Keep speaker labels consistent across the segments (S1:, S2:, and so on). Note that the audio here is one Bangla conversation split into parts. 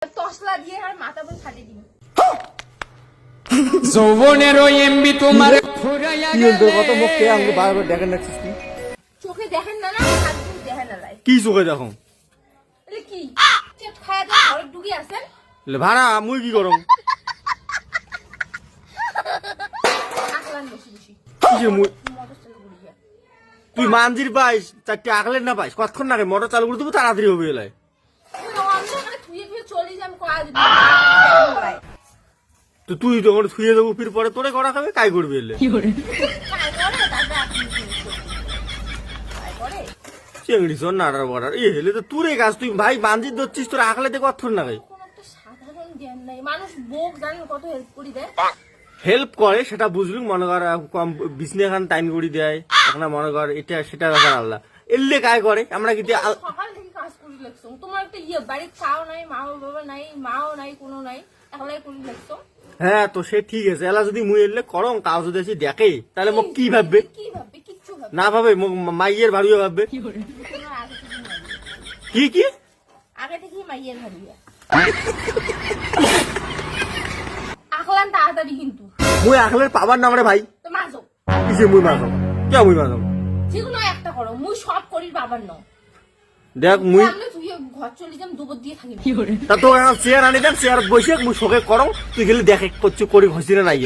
S1: তসলা দিয়ে আর মাথা বল ফাটিয়ে দিন।
S2: যৌবনেরও এমবি তোমার ফুরাইয়া
S3: কি হলো কত মুখ কে আমাকে বারবার দেখেন নাছিস তুই?
S1: চোখে দেখেন না না, হাত দিয়ে দেখেন না লাই।
S3: কি চোখে দেখো?
S1: তাহলে কি চেট খায়া দিয়ে ঘরে ঢুকে আছেন?
S3: ভাড়া মুই কি করম?
S1: আকলান বসে বসে
S3: কি যে মুই
S1: মোটর চালু করি গিয়া।
S3: তুই মানজির পাইস চারটে আকলের না পাইস কতক্ষণ লাগে মোটর চালু করে দেবো তাড়াতাড়ি হবে এলাই।
S1: আমি ওখানে থুয়ে থুয়ে চলে যাই, আমি কয়া দিব
S3: তো তুই তখন শুয়ে দেবো ফির পরে তোরে করা খাবে কাই করবি এলে চিংড়ি চর নাড়ার বড়ার এ হেলে তো তুরে কাজ তুই ভাই মানজির ধরছিস তোর আকলে দেখো কতক্ষণ লাগে?
S1: কোনো একটা সাধারণ জ্ঞান নাই। মানুষ বোক জানেন কত হেল্প করি দেয়।
S3: হেল্প করে সেটা বুঝলুম মনে কর কম বিছনে খান টাইম করে দেয় এখন মনে কর এটা সেটা ব্যাপার আল্লাহ এলে কায় করে আমরা কিন্তু
S1: সকাল থেকে কাজ করি লাগছো, তোমার একটা বাড়ির চাও নাই, মা বাবা নাই, মাও নাই, কোনো নাই, একলাই করি লাগছো।
S3: হ্যাঁ তো সে ঠিক আছে এলা যদি মুই এলে করম তাও যদি এসে দেখে তাহলে মোক কি ভাববে?
S1: কি ভাববে? কিচ্ছু ভাববে
S3: না ভাবে মাইয়ের ভাবিও ভাববে।
S1: না, আগে থেকেই মাইয়ের।
S3: কি কি
S1: আগে থেকেই মাইয়ের ভাবিয়া আকলান তাড়াতাড়ি কিন্তু
S3: মুই আকলের পাবার না রে ভাই
S1: তো মাজো
S3: কিসে মুই মাথাম কে মুই মাথাম
S1: যেগুলো একটা করো, মুই সব করি বাবার ন
S3: দেখ মুই
S1: সামনে তুই ঘর চলে যাম, দুপুর দিয়ে থাকি
S3: তা তো এখন চেয়ার আনি দেন চেয়ার বসে মুই শোকে করম তুই গেলে দেখে করছো করি ঘষি না নাই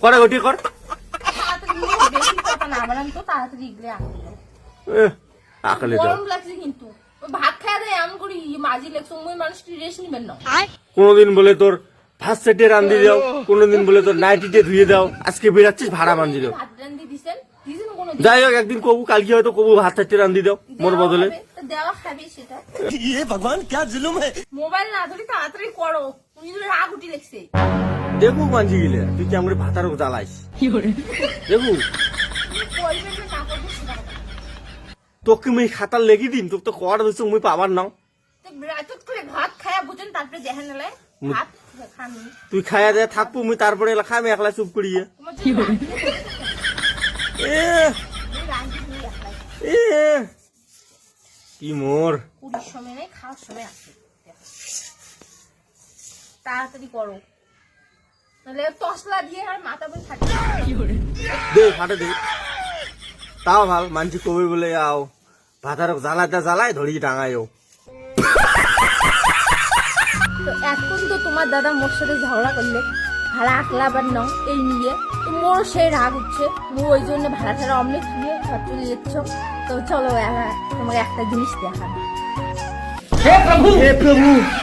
S3: করে ওটি কর
S1: তাড়াতাড়ি বেশি কথা না বানান তো, তাড়াতাড়ি এগুলো
S3: আকলে
S1: গরম লাগছে কিন্তু ওই ভাত খাওয়া দেয় এমন করি মাঝি লেগছো, মুই মানুষটি রেস্ট নিবেন না।
S3: কোনদিন বলে তোর ভাত সেটে রান্ধি দাও কোনদিন বলে তোর নাইটিতে ধুয়ে দাও আজকে বেরাচ্ছিস ভাড়া মানজি দাও
S1: ভাত রান্ধি দিছেন দিছেন কোনো
S3: যাই হোক একদিন কবু কালকে হয়তো কবু ভাত সেটে রান্ধি দাও মোর বদলে
S1: দেওয়া খাবে সেটা।
S3: ये भगवान क्या जुलुम है
S1: মোবাইল না ধরে তাড়াতাড়ি করো, তুমি যদি রাগ উঠি লেগছে।
S3: দেখু মানজি গিলে তুই কি আমার ভাতার জ্বালাইস দেখু
S1: তুমি করবেন না, না করবে সেটা কথা।
S3: তোকে মুই খাতার লেগে দিন তোকে তো কর দিচ্ছ মুই পাবার নাও
S1: তো রাতুত করে ভাত খায়া বুঝেন তারপরে দেখেন নালে ভাত খানি
S3: তুই খাইয়া দেয়া থাকবো মুই তারপরে এলা খাই আমি একলা চুপ করিয়ে
S1: তোমার জন্য
S3: এ
S1: রান্দি তুমি একলাই
S3: এ কি মোর
S1: পুরীর সময় নেই, খাওয়ার সময় আছে। দেখো। তাড়াতাড়ি করো নাহলে তসলা দিয়ে আর মাথা বলে থাকি।
S3: দে ফাটে দে তাও ভাল মানছি কবি বলে আও ভাতার জ্বালাতে জ্বালায় ধরি ডাঙায়ও
S1: তো এখন তো তোমার দাদা মোর সাথে ঝগড়া করলে ভাড়া আকলা আবার নাও এই নিয়ে, তো মোর সেই রাগ উঠছে, মো ওই জন্য ভাড়া ছাড়া অমলেট দিয়ে ঘর চলে যাচ্ছ। তো চলো তোমাকে একটা জিনিস দেখাবো।
S2: হে প্রভু